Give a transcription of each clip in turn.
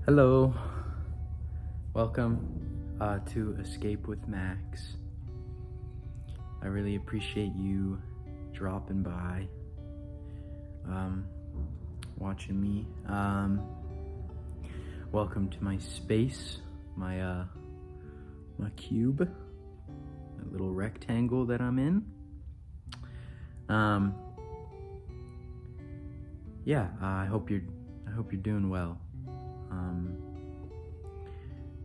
Hello, welcome to Escape with Max. I really appreciate you dropping by, watching me. Welcome to my space, my cube, my little rectangle that I'm in. I hope you're doing well.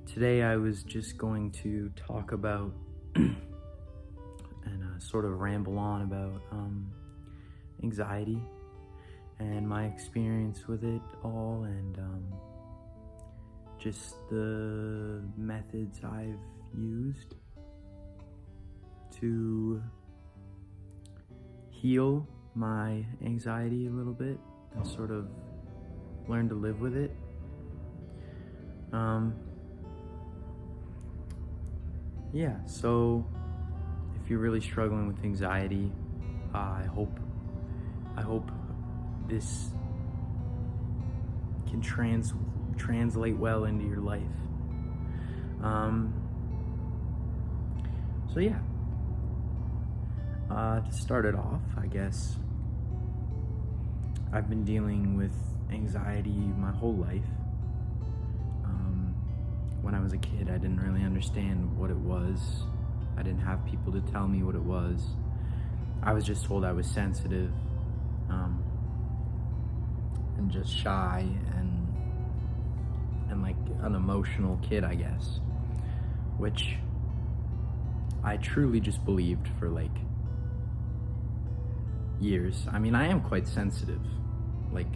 Today I was just going to talk about and sort of ramble on about anxiety and my experience with it all, and just the methods I've used to heal my anxiety a little bit and sort of learn to live with it. So if you're really struggling with anxiety, I hope this can translate well into your life. To start it off, I guess I've been dealing with anxiety my whole life. When I was a kid, I didn't really understand what it was. I didn't have people to tell me what it was. I was just told I was sensitive, and just shy and like an emotional kid, I guess, which I truly just believed for like years. I mean, I am quite sensitive, like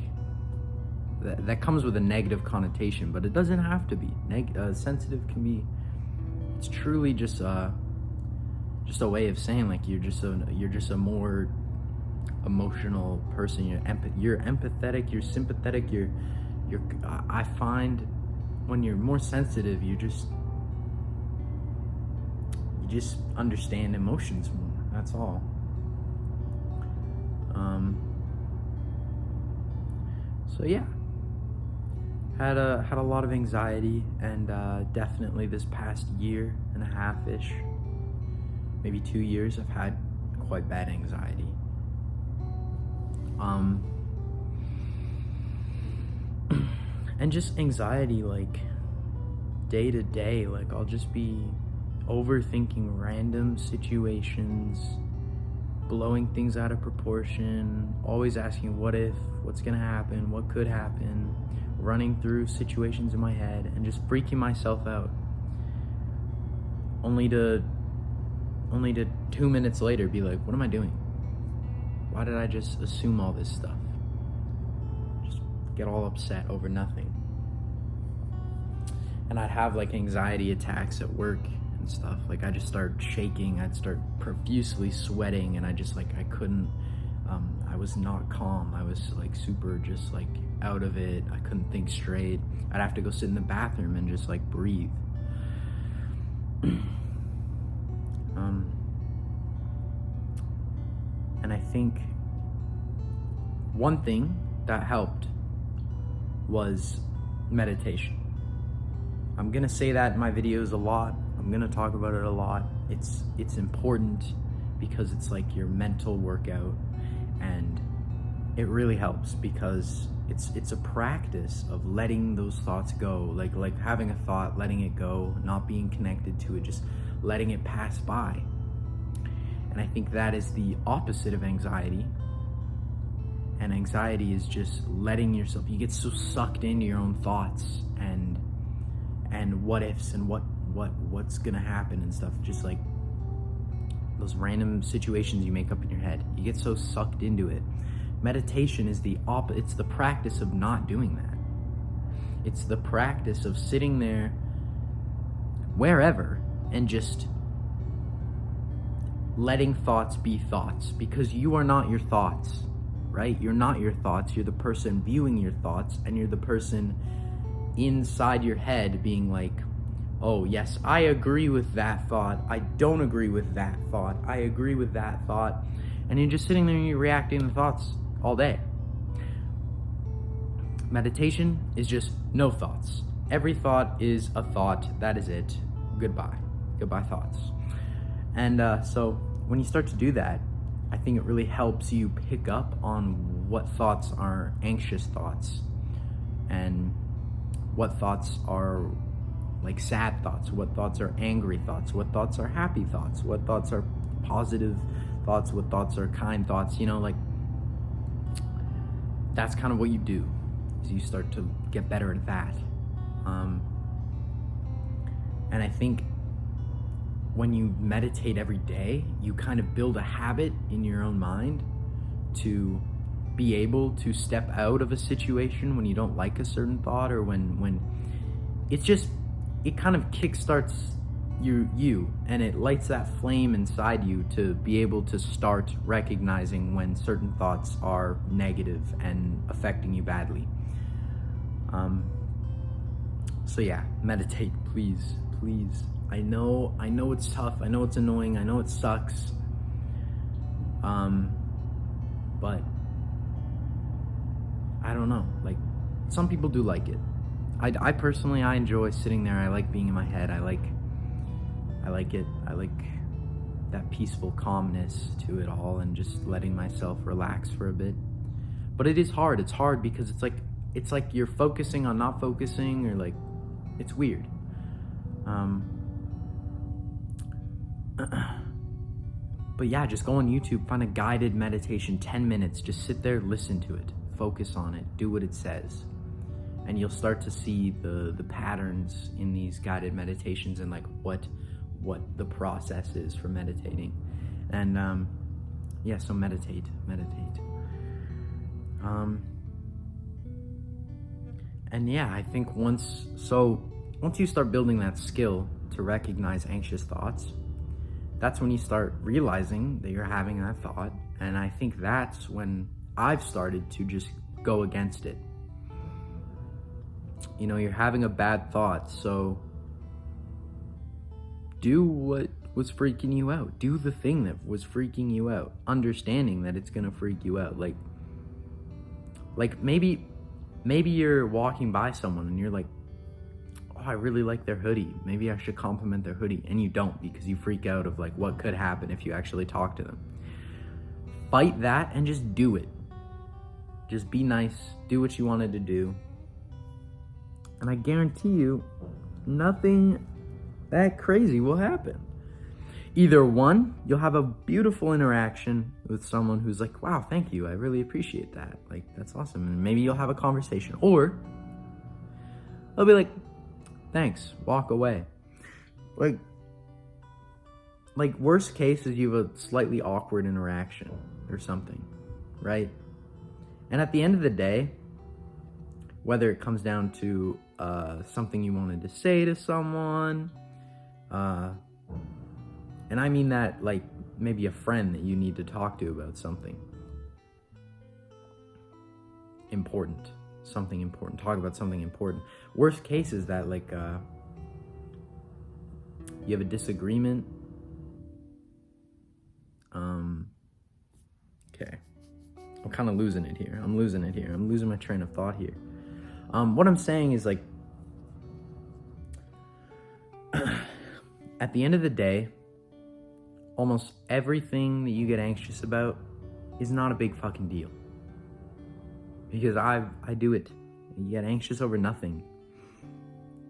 that comes with a negative connotation, but it doesn't have to be. Sensitive can be, it's truly just a way of saying like you're just a more emotional person. You're empathetic, you're sympathetic, I find when you're more sensitive, you just understand emotions more. That's all. Had a lot of anxiety, and definitely this past year and a half-ish, maybe 2 years, I've had quite bad anxiety. And just anxiety like day to day, like I'll just be overthinking random situations, blowing things out of proportion, always asking what if, what's gonna happen, what could happen, running through situations in my head and just freaking myself out, only to 2 minutes later be like, what am I doing? Why did I just assume all this stuff? Just get all upset over nothing. And I'd have like anxiety attacks at work and stuff. Like I just start shaking, I'd start profusely sweating, and I couldn't, I was not calm. I was like super just like out of it. I couldn't think straight. I'd have to go sit in the bathroom and just like breathe. And I think one thing that helped was meditation. I'm gonna say that in my videos a lot. I'm gonna talk about it a lot. It's important because it's like your mental workout, and it really helps because it's a practice of letting those thoughts go, like having a thought, letting it go, not being connected to it, just letting it pass by. And I think that is the opposite of anxiety. And anxiety is just letting yourself, you get so sucked into your own thoughts and what ifs and what's gonna happen and stuff, just like those random situations you make up in your head. You get so sucked into it. Meditation is it's the practice of not doing that. It's the practice of sitting there wherever and just letting thoughts be thoughts, because you are not your thoughts, right? You're not your thoughts. You're the person viewing your thoughts, and you're the person inside your head being like, oh yes, I agree with that thought, I don't agree with that thought, I agree with that thought, and you're just sitting there and you're reacting to thoughts all day. Meditation is just no thoughts. Every thought is a thought. That is it. Goodbye. Goodbye thoughts. And so when you start to do that, I think it really helps you pick up on what thoughts are anxious thoughts and what thoughts are like sad thoughts, what thoughts are angry thoughts, what thoughts are happy thoughts, what thoughts are positive thoughts, what thoughts are kind thoughts. You know, like, that's kind of what you do, is you start to get better at that. And I think when you meditate every day, you kind of build a habit in your own mind to be able to step out of a situation when you don't like a certain thought, or when it's just, it kind of kickstarts you and it lights that flame inside you to be able to start recognizing when certain thoughts are negative and affecting you badly. So yeah, meditate, please. I know it's tough, I know it's annoying, I know it sucks, but I don't know, like, some people do like it. I personally, I enjoy sitting there. I like being in my head. I like it. I like that peaceful calmness to it all, and just letting myself relax for a bit. But it is hard. It's hard because it's like you're focusing on not focusing, or like, it's weird. But yeah, just go on YouTube, find a guided meditation, 10 minutes, just sit there, listen to it, focus on it, do what it says. And you'll start to see the patterns in these guided meditations, and like what the process is for meditating. And yeah, so meditate. And yeah, I think once you start building that skill to recognize anxious thoughts, that's when you start realizing that you're having that thought. And I think that's when I've started to just go against it. You know, you're having a bad thought, so do what was freaking you out. Do the thing that was freaking you out, understanding that it's gonna freak you out. Like maybe you're walking by someone and you're like, oh, I really like their hoodie. Maybe I should compliment their hoodie. And you don't, because you freak out of like what could happen if you actually talk to them. Fight that and just do it. Just be nice, do what you wanted to do. And I guarantee you, nothing that crazy will happen. Either one, you'll have a beautiful interaction with someone who's like, wow, thank you, I really appreciate that. Like, that's awesome. And maybe you'll have a conversation. Or they'll be like, thanks, walk away. Like worst case is you have a slightly awkward interaction or something, right? And at the end of the day, whether it comes down to something you wanted to say to someone, and I mean that like maybe a friend that you need to talk to about something important, talk about something important. Worst case is that like you have a disagreement. Okay, I'm kind of losing it here. I'm losing my train of thought here. What I'm saying is, like, at the end of the day, almost everything that you get anxious about is not a big fucking deal. Because I do it. You get anxious over nothing.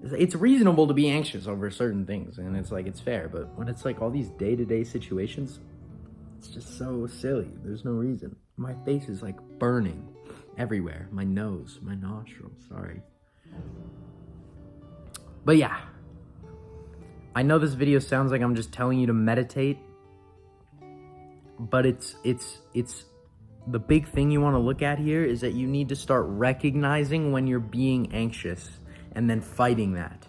It's reasonable to be anxious over certain things, and it's like, it's fair. But when it's like all these day-to-day situations, it's just so silly. There's no reason. My face is like burning everywhere. My nose, my nostrils, sorry. But yeah, I know this video sounds like I'm just telling you to meditate, but it's the big thing you want to look at here is that you need to start recognizing when you're being anxious and then fighting that.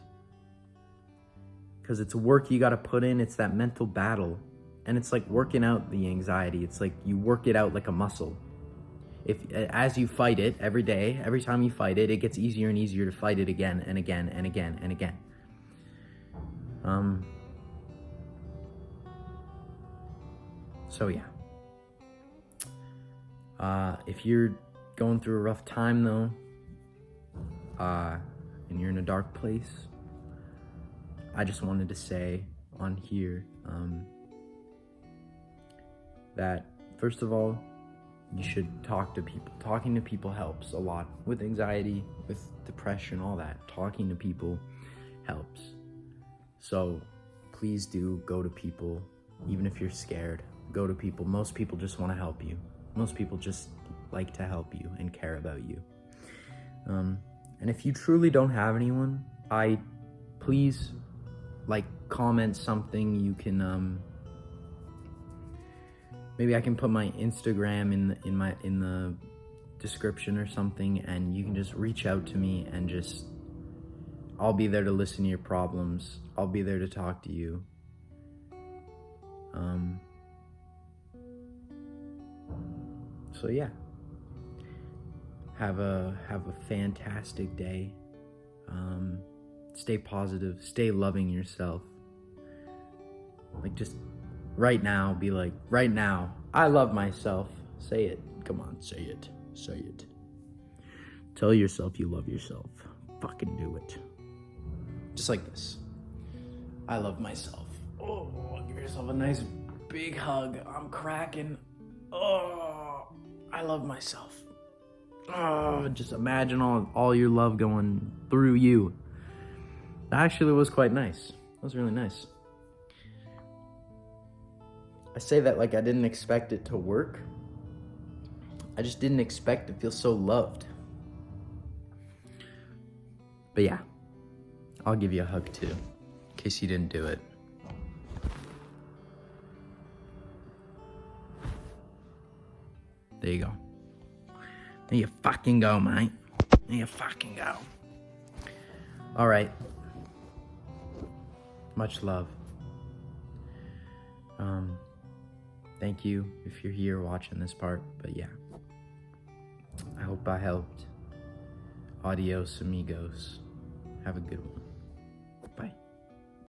Because it's work you got to put in. It's that mental battle. And it's like working out the anxiety. It's like you work it out like a muscle. As you fight it every day, every time you fight it, it gets easier and easier to fight it again and again and again and again. So yeah. If you're going through a rough time though, and you're in a dark place, I just wanted to say on here that first of all, you should talk to people. Talking to people helps a lot with anxiety, with depression, all that. Talking to people helps. So please do go to people, even if you're scared. Go to people. Most people just want to help you. Most people just like to help you and care about you. And if you truly don't have anyone, please comment something. You can maybe I can put my Instagram in the description or something, and you can just reach out to me, and I'll be there to listen to your problems. I'll be there to talk to you. So yeah, have a fantastic day. Stay positive, stay loving yourself. Just right now, be like, right now, I love myself. Say it. Come on, say it. Say it. Tell yourself you love yourself. Fucking do it. Just like this. I love myself. Oh, give yourself a nice big hug. I'm cracking. Oh, I love myself. Oh, just imagine all your love going through you. That actually was quite nice. That was really nice. I say that like I didn't expect it to work. I just didn't expect to feel so loved. But yeah, I'll give you a hug too, in case you didn't do it. There you go. There you fucking go, mate. There you fucking go. All right. Much love. Thank you if you're here watching this part, but yeah. I hope I helped. Adios, amigos. Have a good one.